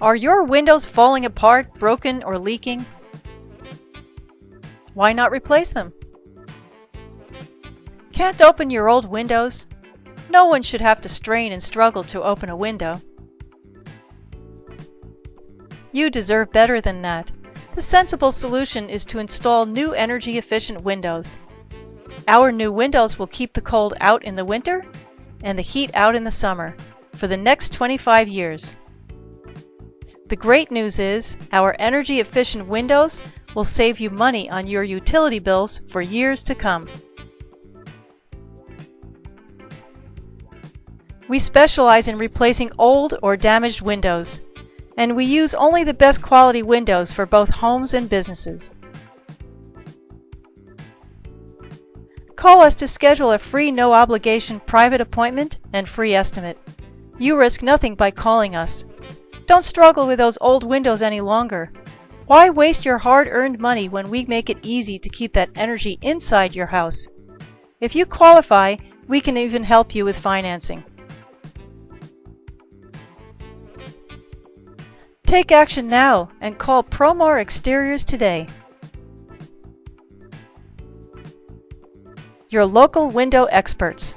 Are your windows falling apart, broken, or leaking? Why not replace them? Can't open your old windows? No one should have to strain and struggle to open a window. You deserve better than that. The sensible solution is to install new energy-efficient windows. Our new windows will keep the cold out in the winter and the heat out in the summer for the next 25 years. The great news is our energy-efficient windows will save you money on your utility bills for years to come. We specialize in replacing old or damaged windows, and we use only the best quality windows for both homes and businesses. Call us to schedule a free no-obligation private appointment and free estimate. You risk nothing by calling us. Don't struggle with those old windows any longer. Why waste your hard-earned money when we make it easy to keep that energy inside your house? If you qualify, we can even help you with financing. Take action now and call Promar Exteriors today. Your local window experts.